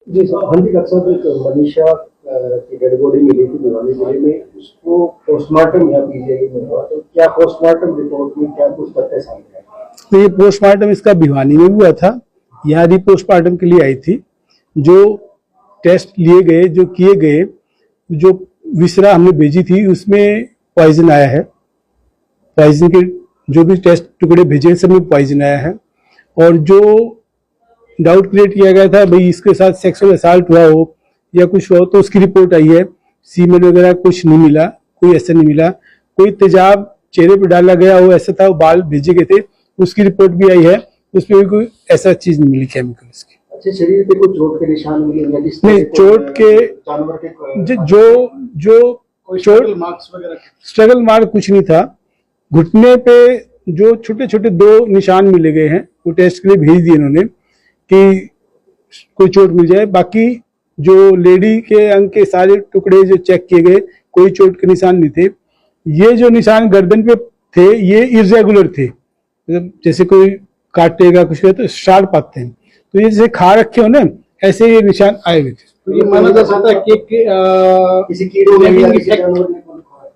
जी sir, हाँ जी doctor साहब, एक मनीषा की डेड बॉडी मिली थी भिवानी जिले में, उसको पोस्टमार्टम यहाँ पीजीआई में हुआ, तो क्या पोस्टमार्टम रिपोर्ट में क्या कुछ तथ्य सामने आए? तो ये पोस्टमार्टम इसका भिवानी में हुआ था, यहाँ भी पोस्टमार्टम के लिए आई थी। जो टेस्ट लिए गए, जो किए गए, जो विसरा हमने भेजी थी उसमें पॉइजन आया है। पॉइजन के जो भी टेस्ट टुकड़े भेजे सब में पॉइजन आया है। और जो डाउट क्रिएट किया गया था भाई इसके साथ सेक्सुअल असॉल्ट हुआ हो या कुछ हुआ हो, तो उसकी रिपोर्ट आई है। सीमेन वगैरह कुछ नहीं मिला, कोई ऐसा नहीं मिला। कोई तेजाब चेहरे पे डाला गया हो ऐसा था, बाल भेजे गए थे, उसकी रिपोर्ट भी आई है, उसमें भी कोई ऐसा चीज नहीं मिली केमिकल इसकी। अच्छा, शरीर पे कोई चोट के निशान मिले? नहीं, चोट के जानवर के जो चोट मार्क्स वगैरह, स्ट्रगल मार्क कुछ नहीं था। घुटने पे जो छोटे छोटे 2 निशान मिले गए हैं, वो टेस्ट के लिए भेज दिए इन्होंने कि कोई चोट मिल जाए। बाकी जो लेडी के अंग के सारे टुकड़े जो चेक किए गए, कोई चोट के निशान नहीं थे। ये जो निशान गर्दन पे थे ये इर्रेगुलर थे, मतलब जैसे कोई काटेगा कुछ तो शार्प आते हैं, तो ये जैसे खा रखे हो ना, ऐसे ये निशान आए हुए थे। तो ये माना जा सकता है कि किसी कीड़े ने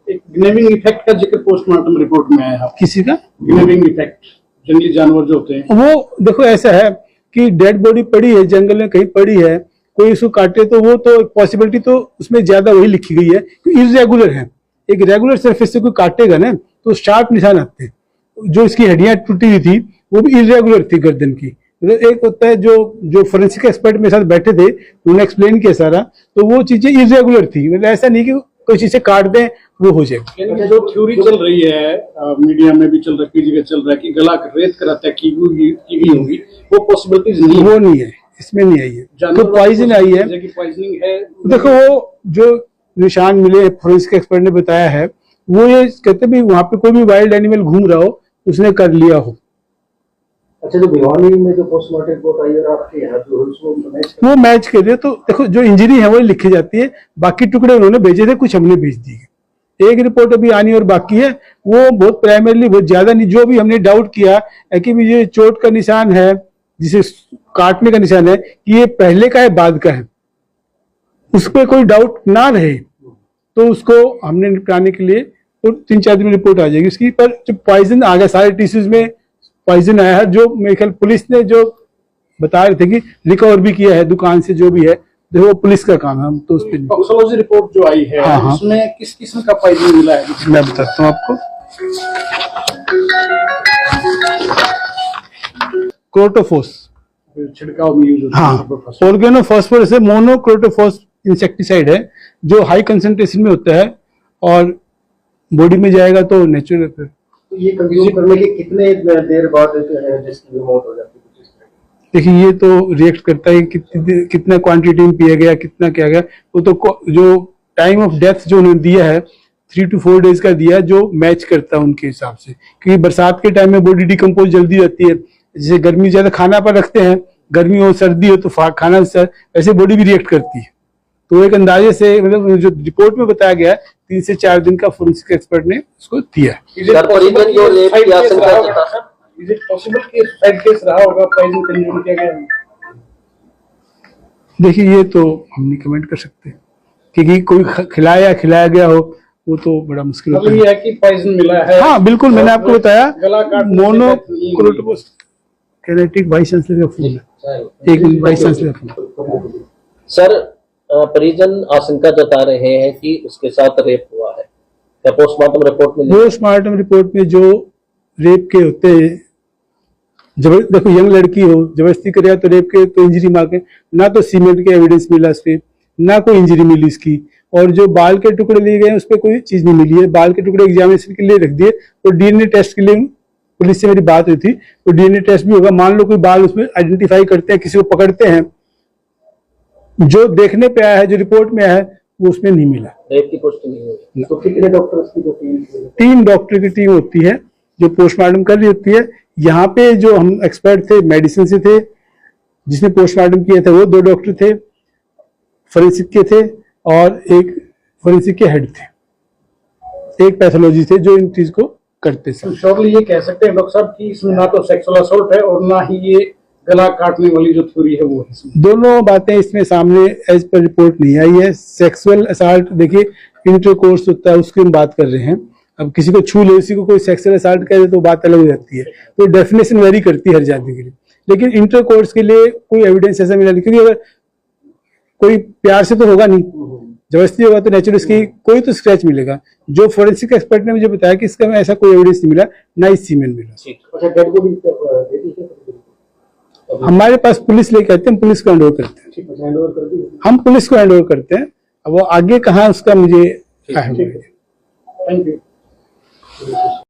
ग्नेविंग इफेक्ट का जिक्र पोस्टमार्टम रिपोर्ट में आया है। किसी का ग्नेविंग इफेक्ट, जंगली जानवर जो होते हैं वो देखो ऐसा है कि डेड बॉडी पड़ी है जंगल में, कहीं पड़ी है, कोई उसको काटे तो वो तो पॉसिबिलिटी तो उसमें ज्यादा वही लिखी गई है कि इर्रेगुलर है। एक रेगुलर सरफेस से कोई काटेगा ना तो शार्प निशान आते हैं। जो इसकी हड्डियां टूटी हुई थी वो भी इर्रेगुलर थी गर्दन की। मतलब एक होता है जो फोरेंसिक एक्सपर्ट मेरे साथ बैठे थे, उन्होंने एक्सप्लेन किया सारा, तो वो चीजें इर्रेगुलर थी। मतलब ऐसा नहीं कि कोई चीज से काट दें वो हो जाएगा। जो थ्योरी चल रही है मीडिया में भी चल रहा है, किसी का चल रहा है कि गला रेत कराता है की गई होगी, वो पॉसिबिलिटीज नहीं, वो नहीं है, इसमें नहीं आई है। तो पॉइजन आई है, पॉइजनिंग है। देखो वो जो निशान मिले फोरेंसिक एक्सपर्ट ने बताया है, वो ये कहते भी वहां पे कोई भी वाइल्ड एनिमल घूम रहा हो उसने कर लिया हो। अच्छा, जो भिवानी में जो पोस्टमार्टम रिपोर्ट आई और आपके यहाँ जो वो मैच कर रहे, तो देखो जो इंजरी है वो लिखी जाती है, बाकी टुकड़े उन्होंने भेजे थे, कुछ हमने भेज दिए। एक रिपोर्ट अभी आनी और बाकी है, वो बहुत प्राइमरली बहुत ज्यादा नहीं। जो भी हमने डाउट किया है कि ये चोट का निशान है, जिसे काटने का निशान है, कि ये पहले का है बाद का है, उस पर कोई डाउट ना रहे, तो उसको हमने निपटाने के लिए तो 3-4 दिन में रिपोर्ट आ जाएगी उसकी। पर जो पॉइजन आ गया, सारे टिश्यूज में पॉइजन आया है, जो मेरे ख्याल पुलिस ने जो बता रहे थे कि रिकवर भी किया है दुकान से, जो भी है देखो पुलिस का काम है, हम तो उस पर टॉक्सिकोलॉजी रिपोर्ट जो आई है, हाँ, उसमें किस किस्म का पॉइजन मिला है? मैं बताता हूँ आपको। क्रोटोफोस छिड़काव में यूज होता है। हाँ, ऑर्गेनोफॉस्फोरस है, मोनोक्रोटोफॉस इंसेक्टिसाइड है जो हाई कंसंट्रेशन में होता है और बॉडी में जाएगा तो नेचुरल। तो ये कंज्यूम करने के कितने देर बाद जिसकी मौत हो जाती है? देखिए ये तो रिएक्ट करता है कितना क्वांटिटी में पिया गया, कितना क्या गया। वो तो जो टाइम ऑफ डेथ जो उन्होंने दिया है 3 to 4 डेज का दिया है, जो मैच करता है उनके हिसाब से, क्योंकि बरसात के टाइम में बॉडी डिकम्पोज जल्दी रहती है। जैसे गर्मी ज्यादा खाना पर रखते हैं, गर्मी हो सर्दी हो तो खाना वैसे बॉडी भी रिएक्ट करती है। तो एक अंदाजे से मतलब जो रिपोर्ट में बताया गया है 3 से 4 दिन का फोरेंसिक एक्सपर्ट ने उसको दिया है। Is it possible कि साइड केस रहा होगा, पॉइजन कंज्यूम किया गया? देखिए ये तो हम नहीं कमेंट कर सकते, क्योंकि कोई खिलाया गया हो वो तो बड़ा मुश्किल होता है। ये है कि पॉइजन मिला है। हाँ बिल्कुल, मैंने आपको बताया मोनोक्रोटोफॉस कैनेटिक वाइस चांसलर का फोन है, एक वाइस चांसलर का फोन। सर, परिजन आशंका जता रहे हैं कि उसके साथ रेप हुआ है, क्या पोस्टमार्टम रिपोर्ट में? पोस्टमार्टम रिपोर्ट में जो रेप के होते हैं, देखो यंग लड़की हो जबरदस्ती करे तो रेप के तो इंजरी मार्क है ना, तो सीमेंट के एविडेंस मिला इस पे, ना कोई इंजरी मिली इसकी। और जो बाल के टुकड़े लिए गए उस पर कोई चीज नहीं मिली है। बाल के टुकड़े एग्जामिनेशन के लिए रख दिए, तो डीएनए टेस्ट के लिए पुलिस से मेरी बात हुई थी, तो डीएनए टेस्ट भी होगा। मान लो कोई बाल उसमें आइडेंटिफाई करते हैं, किसी को पकड़ते हैं, जो देखने पे आया है, जो रिपोर्ट में आया है, वो उसमें नहीं मिला। रेप की पुष्टि नहीं हुई। तो कितने डॉक्टर्स की जो टीम? 3 डॉक्टर की टीम होती है जो पोस्टमार्टम कर रही होती है। यहाँ पे जो हम एक्सपर्ट थे मेडिसिन से थे, जिसने पोस्टमार्टम किया था वो 2 डॉक्टर थे, फोरेंसिक के थे, और एक फोरेंसिक के हेड थे, एक पैथोलॉजी थे जो इन चीज को करते थे। श्योरली ये कह सकते हैं डॉक्टर साहब कि इसमें ना तो सेक्सुअल असॉल्ट है और ना ही ये गला काटने वाली जो थ्योरी है वो है। दोनों बातें इसमें सामने एज पर रिपोर्ट नहीं आई है। सेक्सुअल असाल्ट देखिए इंटरकोर्स होता है, उसकी हम बात कर रहे हैं। अब किसी को छू ले, उसी को कोई सेक्सुअल असाल्ट कह दे तो बात अलग हो जाती है, तो डेफिनेशन वेरी करती है हर जाति के लिए। लेकिन इंटरकोर्स के लिए कोई एविडेंस ऐसा मिला नहीं, क्योंकि अगर कोई प्यार से तो होगा नहीं, जबरदस्ती होगा तो नेचुरल इसकी कोई तो स्क्रैच मिलेगा। जो फोरेंसिक एक्सपर्ट ने मुझे बताया कि इसका में ऐसा कोई एविडेंस नहीं मिला, ना ही सीमेन मिला। ठीक। अच्छा, डेड बॉडी हमारे पास पुलिस लेके आते हैं, पुलिस को हैंड ओवर करते हैं। ठीक है, हैंड ओवर कर दी। हम पुलिस को हैंड ओवर करते हैं। अब वो आगे कहाँ उसका मुझे थैंक यू।